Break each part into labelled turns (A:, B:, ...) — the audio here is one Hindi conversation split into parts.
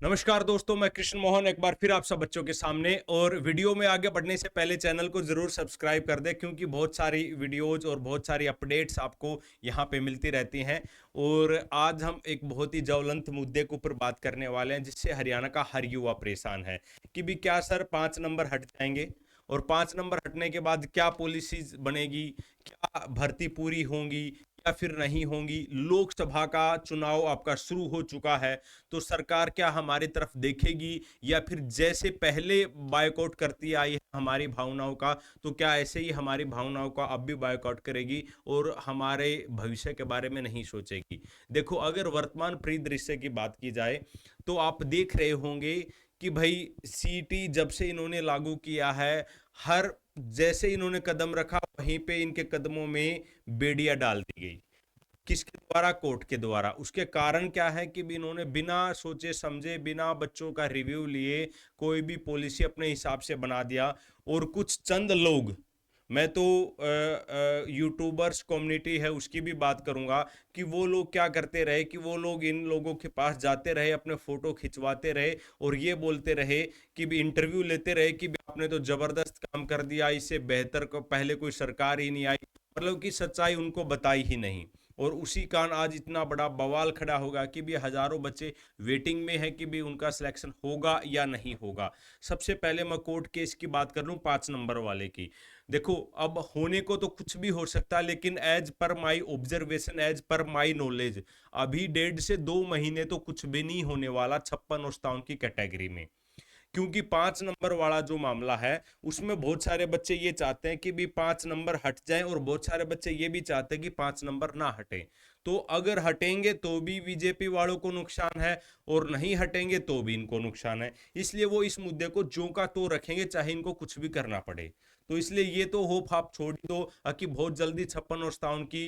A: नमस्कार दोस्तों, मैं कृष्ण मोहन एक बार फिर आप सब बच्चों के सामने। और वीडियो में आगे बढ़ने से पहले चैनल को जरूर सब्सक्राइब कर दें, क्योंकि बहुत सारी वीडियोज और बहुत सारी अपडेट्स आपको यहाँ पे मिलती रहती हैं। और आज हम एक बहुत ही ज्वलंत मुद्दे के ऊपर बात करने वाले हैं, जिससे हरियाणा का हर युवा परेशान है कि भी क्या सर 5 नंबर हट जाएंगे, और 5 नंबर हटने के बाद क्या पॉलिसीज बनेगी, क्या भर्ती पूरी होंगी या फिर नहीं होंगी। लोकसभा का चुनाव आपका शुरू हो चुका है, तो सरकार क्या हमारी तरफ देखेगी, या फिर जैसे पहले बायकॉट करती आई है हमारी भावनाओं का, तो क्या ऐसे ही हमारी भावनाओं का अब भी बायकॉट करेगी और हमारे भविष्य के बारे में नहीं सोचेगी। देखो, अगर वर्तमान परिदृश्य की बात की जाए तो आप देख रहे होंगे कि भाई सीटी जब से इन्होंने लागू किया है, हर जैसे इन्होंने कदम रखा वहीं पे इनके कदमों में बेड़ियां डाल दी गई। किसके द्वारा? कोर्ट के द्वारा। उसके कारण क्या है कि भी इन्होंने बिना सोचे समझे, बिना बच्चों का रिव्यू लिए कोई भी पॉलिसी अपने हिसाब से बना दिया। और कुछ चंद लोग, मैं तो यूट्यूबर्स कम्युनिटी है उसकी भी बात करूंगा, कि वो लोग क्या करते रहे कि वो लोग इन लोगों के पास जाते रहे, अपने फोटो खिंचवाते रहे और ये बोलते रहे कि भी इंटरव्यू लेते रहे कि भी आपने तो जबरदस्त काम कर दिया, इससे बेहतर को पहले कोई सरकार ही नहीं आई। मतलब कि सच्चाई उनको बताई ही नहीं। और उसी कारण आज इतना बड़ा बवाल खड़ा होगा कि भी हजारों बच्चे वेटिंग में है कि भी उनका सिलेक्शन होगा या नहीं होगा। सबसे पहले मैं कोर्ट केस की बात कर लूं, 5 नंबर वाले की। देखो, अब होने को तो कुछ भी हो सकता है, लेकिन as per my observation, as per my knowledge, अभी 1.5 से 2 महीने तो कुछ भी नहीं होने वाला 56 और 57 की कैटेगरी में। क्योंकि 5 नंबर वाला जो मामला है उसमें बहुत सारे बच्चे ये चाहते हैं कि भी 5 नंबर हट जाएं, और बहुत सारे बच्चे ये भी चाहते हैं कि 5 नंबर ना हटे। तो अगर हटेंगे तो भी बीजेपी वालों को नुकसान है, और नहीं हटेंगे तो भी इनको नुकसान है। इसलिए वो इस मुद्दे को ज्यों का तो रखेंगे, चाहे इनको कुछ भी करना पड़े। तो इसलिए ये तो होप आप छोड़ दो कि बहुत जल्दी 56 और 57 की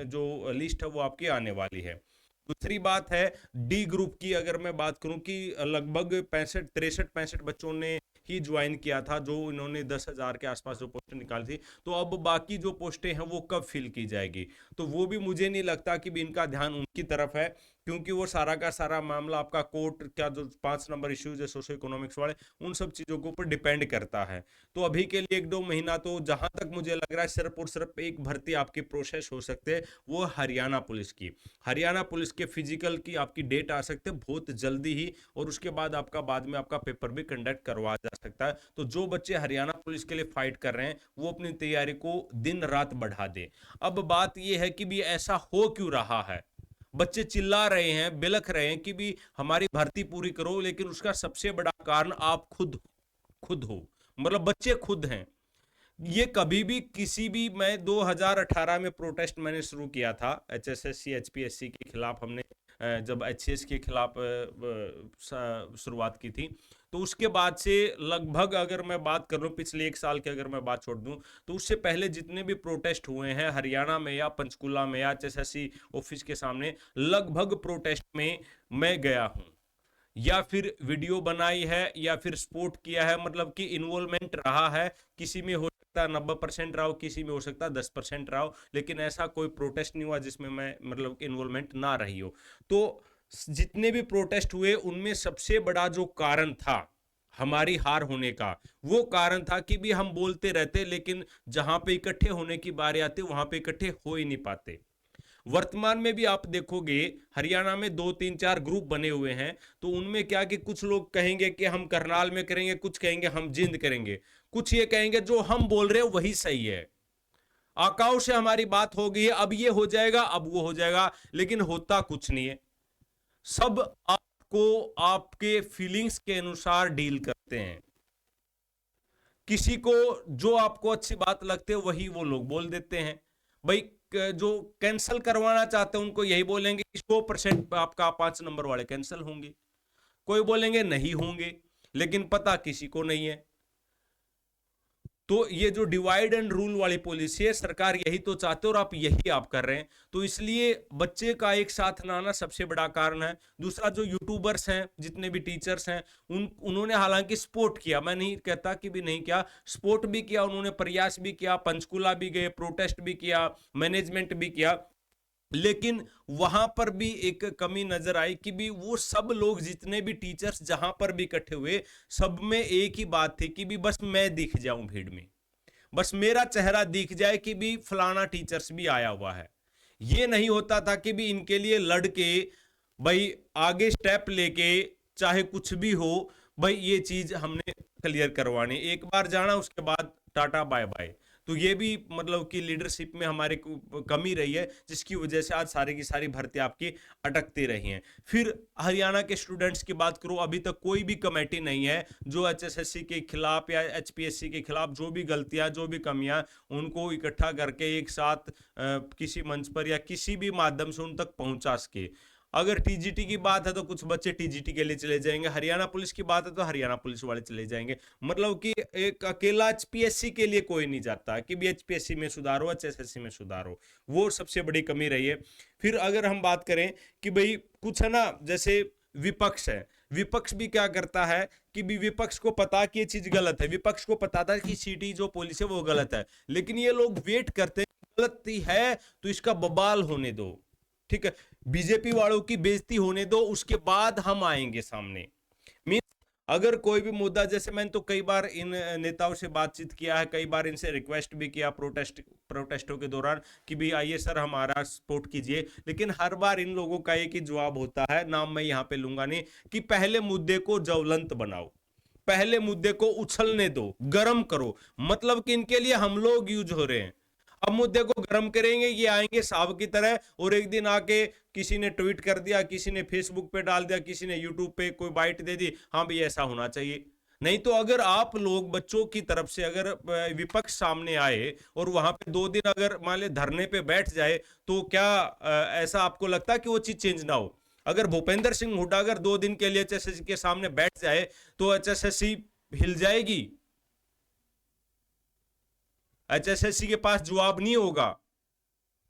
A: जो लिस्ट है वो आपकी आने वाली है। दूसरी बात है डी ग्रुप की। अगर मैं बात करूं कि लगभग 65 63 65 बच्चों ने ही ज्वाइन किया था, जो इन्होंने 10,000 के आसपास जो पोस्टें निकाली थी। तो अब बाकी जो पोस्टें हैं वो कब फिल की जाएगी? तो वो भी मुझे नहीं लगता कि भी इनका ध्यान उनकी तरफ है, क्योंकि वो सारा का सारा मामला आपका कोर्ट का जो 5 नंबर इश्यूज है सोशो इकोनॉमिक्स वाले, उन सब चीजों के ऊपर डिपेंड करता है। तो अभी के लिए 1 2 महीना तो जहां तक मुझे लग रहा है सिर्फ और सिर्फ एक भर्ती आपकी प्रोसेस हो सकते हैं, वो हरियाणा पुलिस की। हरियाणा पुलिस के फिजिकल की आपकी डेट आ सकते हैं बहुत जल्दी ही, और उसके बाद आपका बाद में आपका पेपर भी कंडक्ट करवा जा सकता है। तो जो बच्चे हरियाणा पुलिस के लिए फाइट कर रहे हैं वो अपनी तैयारी को दिन रात बढ़ा दे। अब बात यह है कि भी ऐसा हो क्यों रहा है? बच्चे चिल्ला रहे हैं, बिलख रहे हैं कि भी हमारी भर्ती पूरी करो, लेकिन उसका सबसे बड़ा कारण आप खुद खुद हो। मतलब बच्चे खुद हैं। ये कभी भी किसी भी, मैं 2018 में प्रोटेस्ट मैंने शुरू किया था एचएसएससी एचपीएससी के खिलाफ। हमने जब एचसीएस के खिलाफ शुरुआत की थी, तो उसके बाद से लगभग, अगर मैं बात कर लूँ पिछले 1 साल की अगर मैं बात छोड़ दूं, तो उससे पहले जितने भी प्रोटेस्ट हुए हैं हरियाणा में या पंचकुला में या एचएसएससी ऑफिस के सामने, लगभग प्रोटेस्ट में मैं गया हूं, या फिर वीडियो बनाई है या फिर सपोर्ट किया है। मतलब कि इन्वॉल्वमेंट रहा है। किसी में हो सकता है 90% रहा हो, किसी में हो सकता है 10% रहा हो, लेकिन ऐसा कोई प्रोटेस्ट नहीं हुआ जिसमें मैं मतलब इन्वॉल्वमेंट ना रही हो। तो जितने भी प्रोटेस्ट हुए उनमें सबसे बड़ा जो कारण था हमारी हार होने का, वो कारण था कि भी हम बोलते रहते, लेकिन जहां पे इकट्ठे होने की बारी आती वहां पे इकट्ठे हो ही नहीं पाते। वर्तमान में भी आप देखोगे हरियाणा में 2 3 4 ग्रुप बने हुए हैं। तो उनमें क्या कि कुछ लोग कहेंगे कि हम करनाल में करेंगे, कुछ कहेंगे हम जिंद करेंगे, कुछ ये कहेंगे जो हम बोल रहे हैं वही सही है, आकाओं से हमारी बात हो गई है, अब ये हो जाएगा, अब वो हो जाएगा। लेकिन होता कुछ नहीं है। सब आपको आपके फीलिंग्स के अनुसार डील करते हैं। किसी को जो आपको अच्छी बात लगती है वही वो लोग बोल देते हैं। भाई जो कैंसिल करवाना चाहते हैं उनको यही बोलेंगे कि 100% आपका 5 नंबर वाले कैंसिल होंगे। कोई बोलेंगे नहीं होंगे, लेकिन पता किसी को नहीं है। तो ये जो डिवाइड एंड रूल वाली पॉलिसी है, सरकार यही तो चाहते हैं और आप यही आप कर रहे हैं। तो इसलिए बच्चे का एक साथ ना आना सबसे बड़ा कारण है। दूसरा, जो यूट्यूबर्स हैं, जितने भी टीचर्स हैं, उन्होंने हालांकि सपोर्ट किया, मैं नहीं कहता कि भी नहीं किया, सपोर्ट भी किया, उन्होंने प्रयास भी किया, पंचकुला भी गए, प्रोटेस्ट भी किया, मैनेजमेंट भी किया। लेकिन वहां पर भी एक कमी नजर आई कि भी वो सब लोग जितने भी टीचर्स जहां पर भी इकट्ठे हुए, सब में एक ही बात थी कि भी बस मैं दिख जाऊं भीड़ में, बस मेरा चेहरा दिख जाए कि भी फलाना टीचर्स भी आया हुआ है। ये नहीं होता था कि भी इनके लिए लड़के भाई आगे स्टेप लेके चाहे कुछ भी हो, भाई ये चीज हमने क्लियर करवानी, एक बार जाना उसके बाद टाटा बाय बाय। तो ये भी मतलब कि लीडरशिप में हमारे कमी रही है, जिसकी वजह से आज सारी की सारी भर्ती आपकी अटकती रही हैं। फिर हरियाणा के स्टूडेंट्स की बात करो, अभी तक कोई भी कमेटी नहीं है जो एचएसएससी के खिलाफ या एचपीएससी के खिलाफ जो भी गलतियां जो भी कमियां, उनको इकट्ठा करके एक साथ किसी मंच पर या किसी भी माध्यम से उन तक पहुंचा सके। अगर टीजीटी की बात है तो कुछ बच्चे टीजीटी के लिए चले जाएंगे, हरियाणा पुलिस की बात है तो हरियाणा पुलिस वाले चले जाएंगे। मतलब कि एक अकेला एचपीएससी के लिए कोई नहीं जाता कि भी एचपीएससी में सुधार हो, एचएसएससी में सुधार हो। वो सबसे बड़ी कमी रही है। फिर अगर हम बात करें कि भाई कुछ है ना, जैसे विपक्ष है, विपक्ष भी क्या करता है कि भी विपक्ष को पता कि ये चीज गलत है, विपक्ष को पता था कि सीटी जो पॉलिसी है वो गलत है, लेकिन ये लोग वेट करते हैं गलत ही है तो इसका बवाल होने दो, ठीक है, बीजेपी वालों की बेइज्जती होने दो, उसके बाद हम आएंगे सामने। मीन अगर कोई भी मुद्दा, जैसे मैंने तो कई बार इन नेताओं से बातचीत किया है, कई बार इनसे रिक्वेस्ट भी किया प्रोटेस्टों के दौरान कि भी आइए सर हमारा सपोर्ट कीजिए, लेकिन हर बार इन लोगों का एक ही जवाब होता है, नाम मैं यहां पे लूंगा नहीं, कि पहले मुद्दे को ज्वलंत बनाओ, पहले मुद्दे को उछलने दो, गर्म करो। मतलब कि इनके लिए हम लोग यूज हो रहे हैं। अब मुद्दे को गर्म करेंगे, ये आएंगे सांप की तरह, और एक दिन आके किसी ने ट्वीट कर दिया, किसी ने फेसबुक पे डाल दिया, किसी ने यूट्यूब पे कोई बाइट दे दी, हाँ भाई ऐसा होना चाहिए। नहीं तो अगर आप लोग बच्चों की तरफ से अगर विपक्ष सामने आए और वहां पे 2 दिन अगर मान ले धरने पे बैठ जाए, तो क्या ऐसा आपको लगता है कि वो चीज चेंज ना हो? अगर भूपेंद्र सिंह हुड्डा अगर 2 दिन के लिए एचएसएससी के सामने बैठ जाए तो एचएसएससी हिल जाएगी? एचएसएससी के पास जवाब नहीं होगा,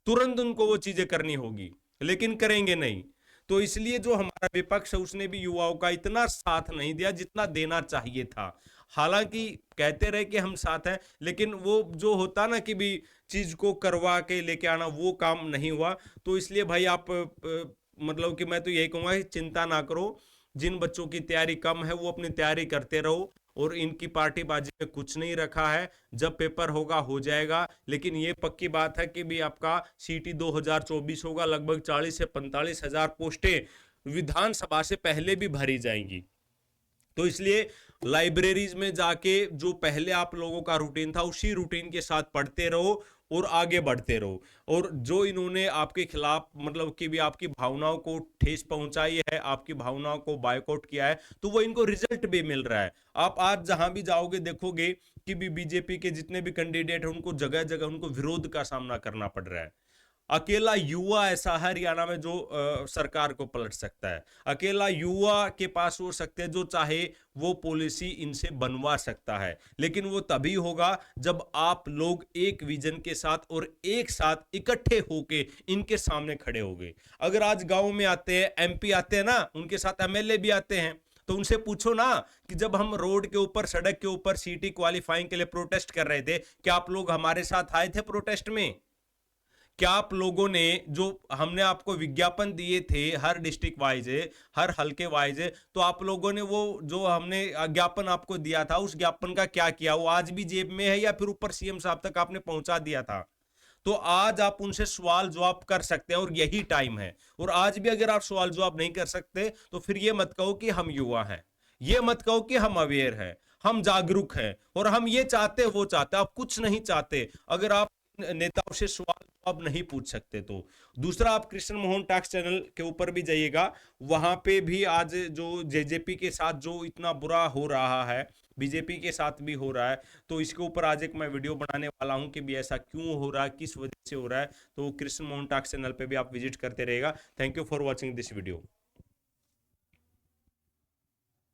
A: तुरंत उनको वो चीजें करनी होगी, लेकिन करेंगे नहीं। तो इसलिए जो हमारा विपक्ष है उसने भी युवाओं का इतना साथ नहीं दिया जितना देना चाहिए था। हालांकि कहते रहे कि हम साथ हैं, लेकिन वो जो होता ना कि भी चीज को करवा के लेके आना, वो काम नहीं हुआ। तो इसलिए भाई आप मतलब कि मैं तो यही कहूंगा कि चिंता ना करो, जिन बच्चों की तैयारी कम है वो अपनी तैयारी करते रहो, और इनकी पार्टीबाजी में कुछ नहीं रखा है, जब पेपर होगा हो जाएगा। लेकिन ये पक्की बात है कि भी आपका सीटी 2024 होगा, लगभग 40 से 45 हजार पोस्टें विधानसभा से पहले भी भरी जाएंगी। तो इसलिए लाइब्रेरीज में जाके जो पहले आप लोगों का रूटीन था उसी रूटीन के साथ पढ़ते रहो और आगे बढ़ते रहो। और जो इन्होंने आपके खिलाफ मतलब कि भी आपकी भावनाओं को ठेस पहुंचाई है, आपकी भावनाओं को बायकॉट किया है, तो वो इनको रिजल्ट भी मिल रहा है। आप आज जहां भी जाओगे देखोगे कि भी बीजेपी के जितने भी कैंडिडेट हैं उनको जगह जगह उनको विरोध का सामना करना पड़ रहा है। अकेला युवा ऐसा है हरियाणा में जो सरकार को पलट सकता है, अकेला युवा के पास हो सकते हैं जो चाहे वो पॉलिसी इनसे बनवा सकता है, लेकिन वो तभी होगा जब आप लोग एक विजन के साथ और एक साथ इकट्ठे होके इनके सामने खड़े होंगे। अगर आज गांव में आते हैं, एमपी आते हैं ना, उनके साथ एमएलए भी आते हैं, तो उनसे पूछो ना कि जब हम रोड के ऊपर सड़क के ऊपर सीटी क्वालिफाइंग के लिए प्रोटेस्ट कर रहे थे, क्या आप लोग हमारे साथ आए थे प्रोटेस्ट में? क्या आप लोगों ने, जो हमने आपको विज्ञापन दिए थे हर डिस्ट्रिक्ट वाइज हर हल्के वाइज, तो आप लोगों ने वो जो हमने ज्ञापन आपको दिया था उस ज्ञापन का क्या किया? वो आज भी जेब में है या फिर ऊपर सीएम साहब तक आपने पहुंचा दिया था? तो आज आप उनसे सवाल जवाब कर सकते हैं और यही टाइम है। और आज भी अगर आप सवाल जवाब नहीं कर सकते तो फिर ये मत कहो कि हम युवा हैं, ये मत कहो कि हम अवेयर हैं, हम जागरूक हैं और हम ये चाहते वो चाहते, आप कुछ नहीं चाहते अगर आप नेताओं से सवाल जवाब नहीं पूछ सकते तो। दूसरा, आप कृष्ण मोहन टॉक्स चैनल के ऊपर भी जाइएगा, वहां पे भी आज जो जेजेपी के साथ जो इतना बुरा हो रहा है, बीजेपी के साथ भी हो रहा है, तो इसके ऊपर आज एक मैं वीडियो बनाने वाला हूं कि भी ऐसा क्यों हो रहा है, किस वजह से हो रहा है। तो कृष्ण मोहन टॉक्स चैनल पे भी आप विजिट करते रहेगा। Thank you for watching this video.